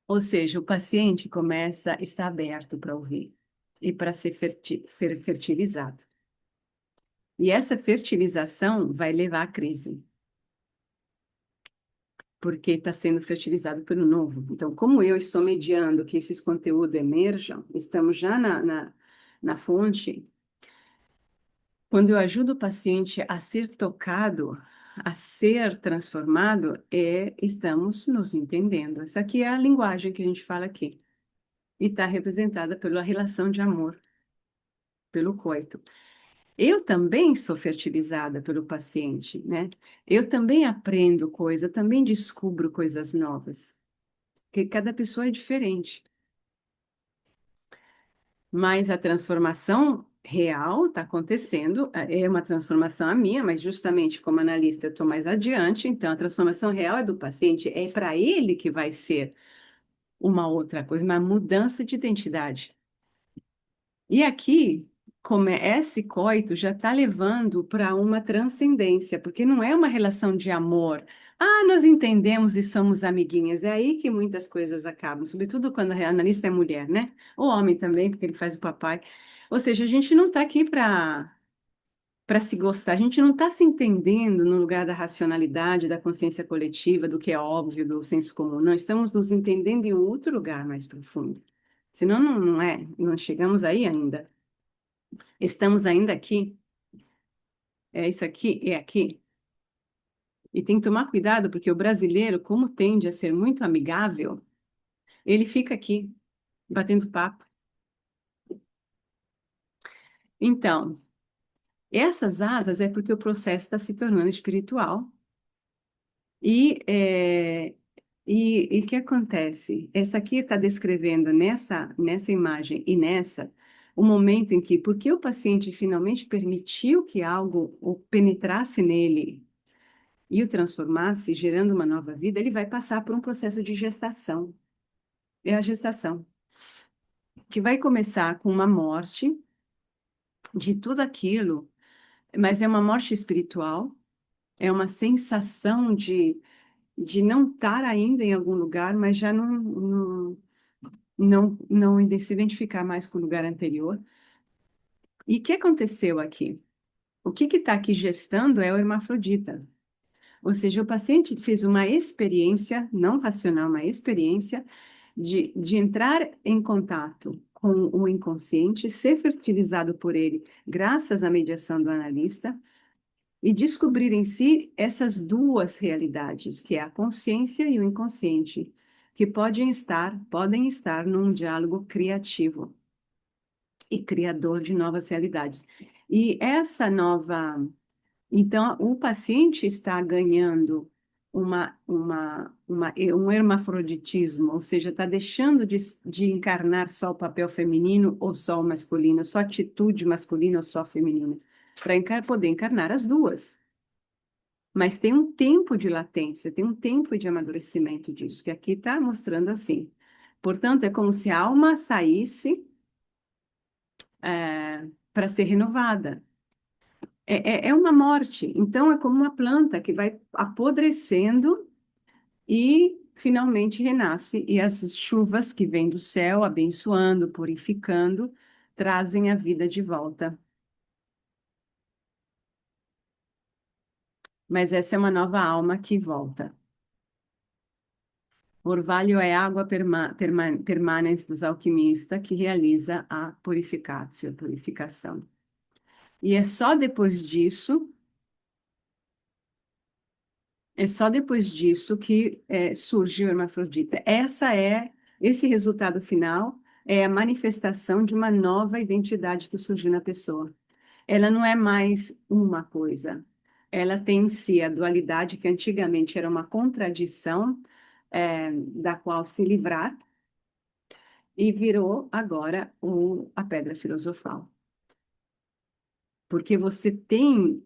Ou seja, o paciente começa a estar aberto para ouvir e para ser fertilizado. E essa fertilização vai levar à crise, porque está sendo fertilizado pelo novo. Então, como eu estou mediando que esses conteúdos emerjam, estamos já na fonte. Quando eu ajudo o paciente a ser tocado, a ser transformado, estamos nos entendendo. Essa aqui é a linguagem que a gente fala aqui. E está representada pela relação de amor, pelo coito. Eu também sou fertilizada pelo paciente, né? Eu também aprendo coisas, eu também descubro coisas novas, porque cada pessoa é diferente. Mas a transformação real está acontecendo, é uma transformação a minha, mas justamente como analista eu estou mais adiante, então a transformação real é do paciente, é para ele que vai ser uma outra coisa, uma mudança de identidade. E aqui, como esse coito já está levando para uma transcendência, porque não é uma relação de amor. Ah, nós entendemos e somos amiguinhas. É aí que muitas coisas acabam, sobretudo quando a analista é mulher, né? O homem também, porque ele faz o papai. Ou seja, a gente não está aqui para se gostar, a gente não está se entendendo no lugar da racionalidade, da consciência coletiva, do que é óbvio, do senso comum. Não, estamos nos entendendo em um outro lugar mais profundo. Senão não chegamos aí ainda. Estamos ainda aqui, é isso aqui, é aqui. E tem que tomar cuidado, porque o brasileiro, como tende a ser muito amigável, ele fica aqui, batendo papo. Então, essas asas é porque o processo está se tornando espiritual. E o que acontece? Essa aqui está descrevendo nessa imagem e nessa, o momento em que, porque o paciente finalmente permitiu que algo o penetrasse nele e o transformasse, gerando uma nova vida, ele vai passar por um processo de gestação. É a gestação, que vai começar com uma morte de tudo aquilo, mas é uma morte espiritual, é uma sensação de não estar ainda em algum lugar, mas já não se identificar mais com o lugar anterior. E o que aconteceu aqui? O que está aqui gestando é o hermafrodita. Ou seja, o paciente fez uma experiência, não racional, uma experiência de entrar em contato com o inconsciente, ser fertilizado por ele, graças à mediação do analista, e descobrir em si essas duas realidades, que é a consciência e o inconsciente, que podem estar num diálogo criativo e criador de novas realidades. E essa nova então, o paciente está ganhando um hermafroditismo, ou seja, está deixando de encarnar só o papel feminino ou só o masculino, só a atitude masculina ou só feminina, para poder encarnar as duas. Mas tem um tempo de latência, tem um tempo de amadurecimento disso, que aqui está mostrando assim. Portanto, é como se a alma saísse para ser renovada. É uma morte. Então, é como uma planta que vai apodrecendo e finalmente renasce. E as chuvas que vêm do céu, abençoando, purificando, trazem a vida de volta. Mas essa é uma nova alma que volta. Orvalho é a água permanente dos alquimistas que realiza a purificação. E é só depois disso que surge o hermafrodita. Esse resultado final é a manifestação de uma nova identidade que surgiu na pessoa. Ela não é mais uma coisa. Ela tem em si a dualidade que antigamente era uma contradição, da qual se livrar, e virou agora a pedra filosofal. porque você tem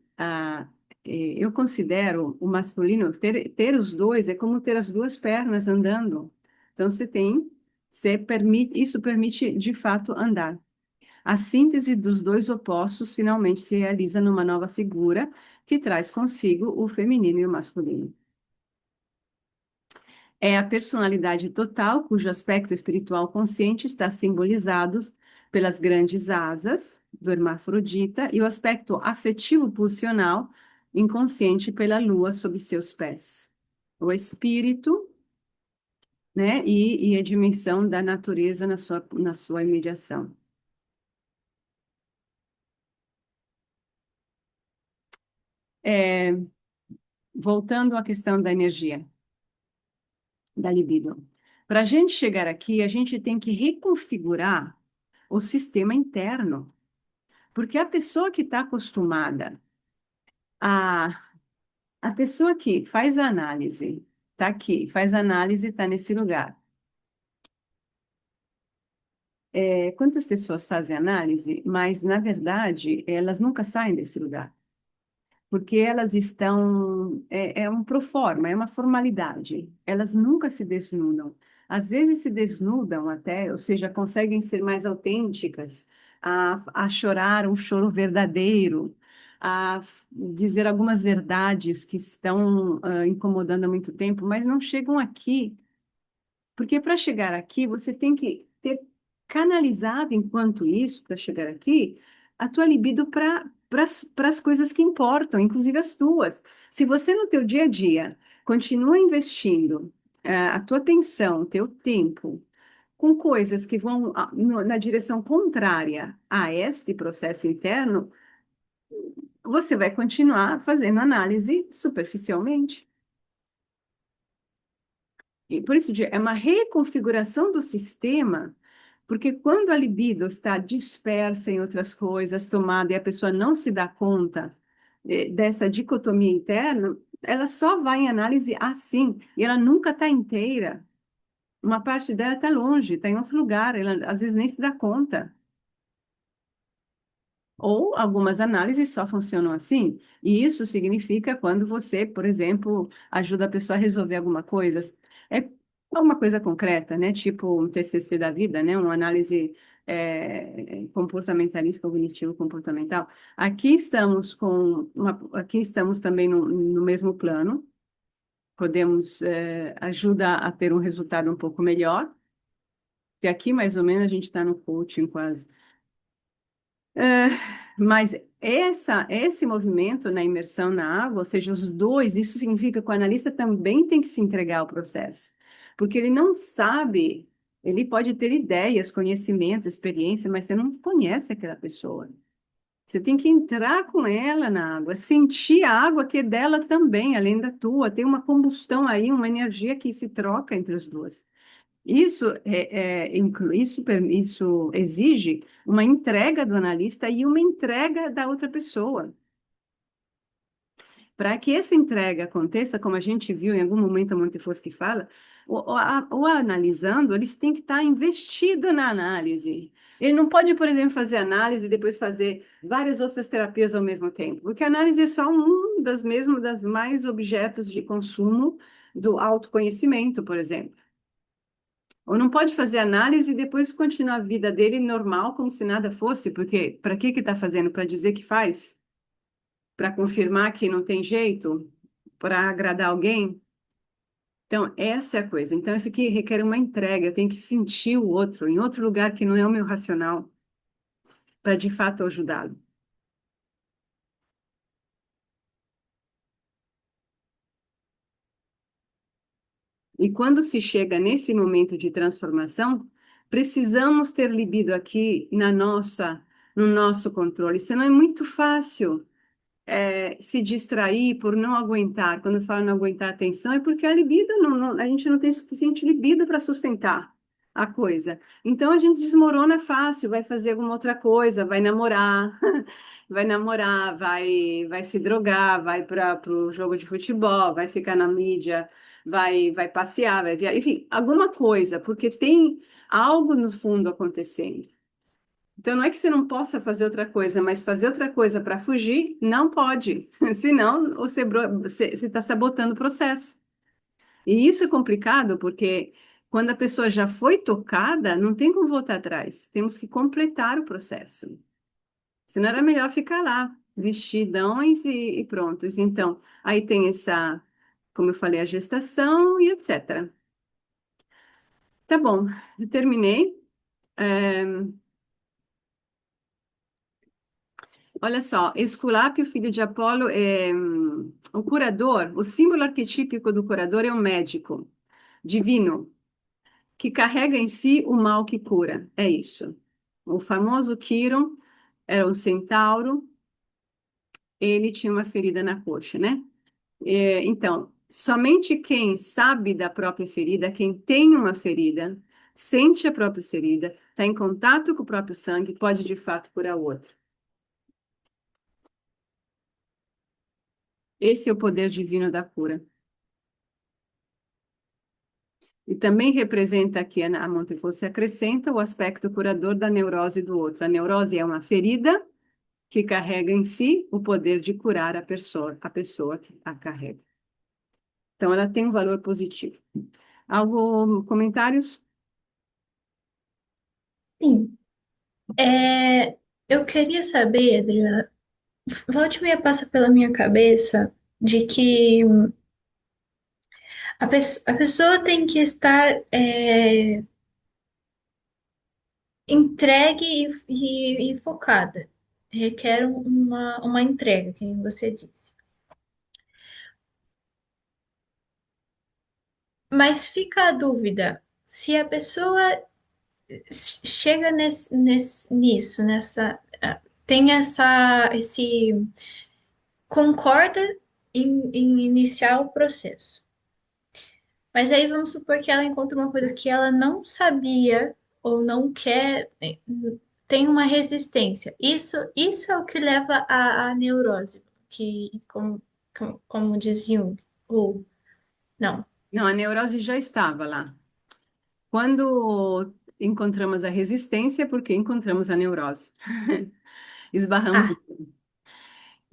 eu considero o masculino ter os dois é como ter as duas pernas andando. Então isso permite de fato andar. A síntese dos dois opostos finalmente se realiza numa nova figura que traz consigo o feminino e o masculino. É a personalidade total, cujo aspecto espiritual consciente está simbolizado pelas grandes asas do hermafrodita e o aspecto afetivo pulsional inconsciente pela lua sob seus pés. O espírito, né, e a dimensão da natureza na sua imediação. É, voltando à questão da energia, da libido. Para a gente chegar aqui, a gente tem que reconfigurar o sistema interno. Porque a pessoa que está acostumada a. A pessoa que faz a análise, está aqui, faz a análise, está nesse lugar. Quantas pessoas fazem análise, mas, na verdade, elas nunca saem desse lugar. Porque elas estão. É um proforma, é uma formalidade. Elas nunca se desnudam. Às vezes se desnudam até, ou seja, conseguem ser mais autênticas, a chorar um choro verdadeiro, dizer algumas verdades que estão incomodando há muito tempo, mas não chegam aqui porque para chegar aqui, você tem que ter canalizado, enquanto isso, para chegar aqui, a tua libido para as coisas que importam, inclusive as tuas. Se você no teu dia a dia continua investindo a tua atenção, o teu tempo, com coisas que vão na direção contrária a este processo interno, você vai continuar fazendo análise superficialmente. E por isso, é uma reconfiguração do sistema, porque quando a libido está dispersa em outras coisas, tomada, e a pessoa não se dá conta dessa dicotomia interna, ela só vai em análise assim, e ela nunca está inteira. Uma parte dela está longe, está em outro lugar, ela às vezes nem se dá conta. Ou algumas análises só funcionam assim, e isso significa quando você, por exemplo, ajuda a pessoa a resolver alguma coisa. É uma coisa concreta, né? Tipo um TCC da vida, né? Uma análise comportamentalista, cognitivo-comportamental. Aqui estamos também no mesmo plano, podemos ajuda a ter um resultado um pouco melhor, que aqui mais ou menos a gente está no coaching quase. É, mas esse movimento na imersão na água, ou seja, os dois, isso significa que o analista também tem que se entregar ao processo, porque ele não sabe, ele pode ter ideias, conhecimento, experiência, mas você não conhece aquela pessoa. Você tem que entrar com ela na água, sentir a água que é dela também, além da tua. Tem uma combustão aí, uma energia que se troca entre os dois. Isso exige uma entrega do analista e uma entrega da outra pessoa. Para que essa entrega aconteça, como a gente viu em algum momento a Montefoschi fala, o analisando, eles têm que estar investido na análise. Ele não pode, por exemplo, fazer análise e depois fazer várias outras terapias ao mesmo tempo, porque a análise é só um das mais objetos de consumo do autoconhecimento, por exemplo. Ou não pode fazer análise e depois continuar a vida dele normal, como se nada fosse, porque para que está fazendo? Para dizer que faz? Para confirmar que não tem jeito? Para agradar alguém? Então, essa é a coisa. Então, isso aqui requer uma entrega. Eu tenho que sentir o outro, em outro lugar que não é o meu racional, para de fato ajudá-lo. E quando se chega nesse momento de transformação, precisamos ter libido aqui no nosso controle. Senão é muito fácil se distrair por não aguentar. Quando eu falo não aguentar a atenção, é porque a libido, a gente não tem suficiente libido para sustentar a coisa. Então a gente desmorona fácil, vai fazer alguma outra coisa, vai namorar, vai se drogar, vai para o jogo de futebol, vai ficar na mídia, vai passear, vai viajar, enfim, alguma coisa, porque tem algo no fundo acontecendo. Então, não é que você não possa fazer outra coisa, mas fazer outra coisa para fugir, não pode. Senão, você está sabotando o processo. E isso é complicado porque quando a pessoa já foi tocada, não tem como voltar atrás. Temos que completar o processo. Senão era melhor ficar lá, vestidões e prontos. Então, aí tem essa, como eu falei, a gestação e etc. Tá bom, eu terminei. É, olha só, Esculápio, filho de Apolo, o curador, o símbolo arquetípico do curador é um médico divino que carrega em si o mal que cura. É isso. O famoso Quiron era um centauro, ele tinha uma ferida na coxa, né? Então, somente quem sabe da própria ferida, quem tem uma ferida, sente a própria ferida, está em contato com o próprio sangue, pode de fato curar o outro. Esse é o poder divino da cura. E também representa aqui, a Montefossi acrescenta o aspecto curador da neurose do outro. A neurose é uma ferida que carrega em si o poder de curar a pessoa que a carrega. Então, ela tem um valor positivo. Algo, comentários? Sim. É, eu queria saber, Adriana, volte e meia passa pela minha cabeça de que a pessoa tem que estar entregue e focada. Requer uma entrega, como você disse. Mas fica a dúvida, se a pessoa chega nisso, tem concorda em iniciar o processo. Mas aí vamos supor que ela encontra uma coisa que ela não sabia ou não quer, tem uma resistência. Isso é o que leva à neurose, como diz Jung. Ou não. Não, a neurose já estava lá. Quando encontramos a resistência, é porque encontramos a neurose. Esbarramos. Ah,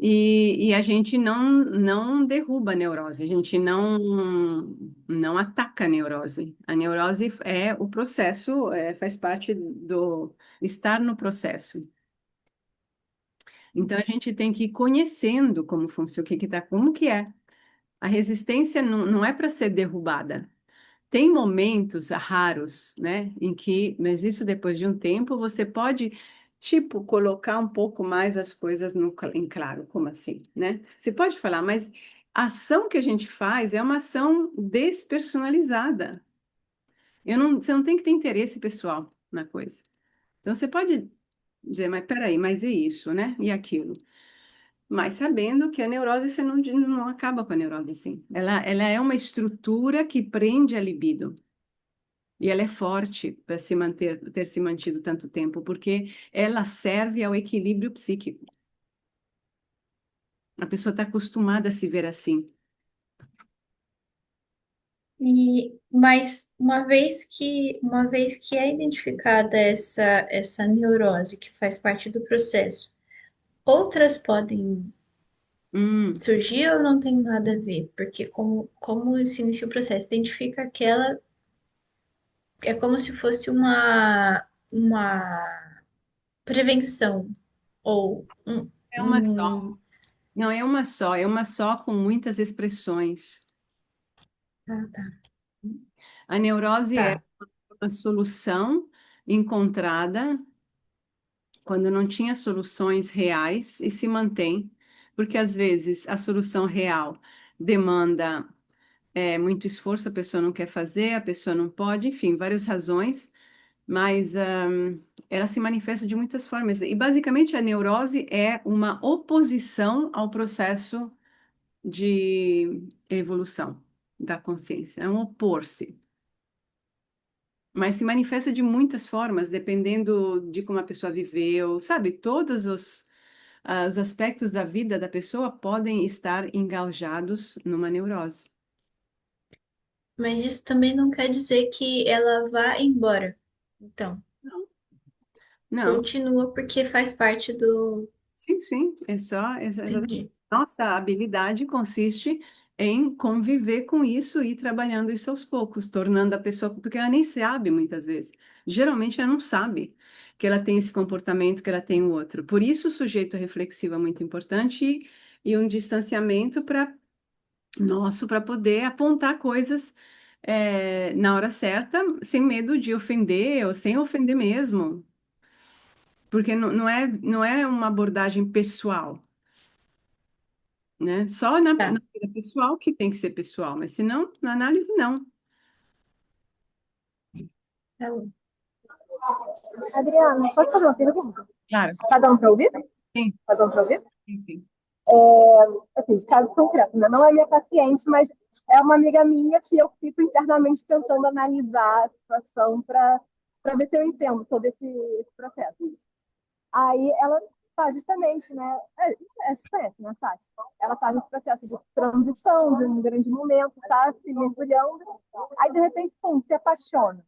E a gente não derruba a neurose, a gente não ataca a neurose. A neurose é o processo, faz parte do estar no processo. Então a gente tem que ir conhecendo como funciona, o que que tá, como que é. A resistência não é para ser derrubada. Tem momentos raros, né, em que, mas isso depois de um tempo, você pode, tipo, colocar um pouco mais as coisas em claro, como assim, né? Você pode falar, mas a ação que a gente faz é uma ação despersonalizada. Você não tem que ter interesse pessoal na coisa. Então, você pode dizer, mas peraí, mas e isso, né? E aquilo. Mas sabendo que a neurose, você não acaba com a neurose assim. Ela é uma estrutura que prende a libido. E ela é forte para ter se mantido tanto tempo, porque ela serve ao equilíbrio psíquico. A pessoa está acostumada a se ver assim. mas uma vez que é identificada essa neurose que faz parte do processo, outras podem Hum, surgir ou não tem nada a ver? Porque como se inicia o processo, identifica aquela, é como se fosse uma prevenção ou é uma só. Não, é uma só com muitas expressões. Ah, tá. A neurose é Tá. uma solução encontrada quando não tinha soluções reais e se mantém, porque às vezes a solução real demanda muito esforço, a pessoa não quer fazer, a pessoa não pode, enfim, várias razões. Mas ela se manifesta de muitas formas. E basicamente a neurose é uma oposição ao processo de evolução da consciência, é um opor-se. Mas se manifesta de muitas formas, dependendo de como a pessoa viveu, sabe? Todos os aspectos da vida da pessoa podem estar engaljados numa neurose. Mas isso também não quer dizer que ela vá embora. Então, Não, Continua porque faz parte do. sim, sim, exatamente. Entendi. Nossa habilidade consiste em conviver com isso e ir trabalhando isso aos poucos, tornando a pessoa, porque ela nem sabe muitas vezes. Geralmente ela não sabe que ela tem esse comportamento, que ela tem o outro. Por isso o sujeito reflexivo é muito importante e um distanciamento para nosso para poder apontar coisas na hora certa, sem medo de ofender ou sem ofender mesmo, porque não é uma abordagem pessoal, né? Só na Tá, vida pessoal que tem que ser pessoal, mas se não, na análise não. tá bom. Adriana, posso fazer uma pergunta? Claro, Tá dando para ouvir? sim, Tá dando para ouvir? sim, sim. Assim, caso concreto, né? Não é minha paciente, mas é uma amiga minha que eu fico internamente tentando analisar a situação para ver se eu entendo todo esse processo. Aí ela faz justamente, né? Você conhece, né, Tati? Ela faz esse processo de transição de um grande momento, tá se mergulhando. Aí, de repente, pum, se apaixona.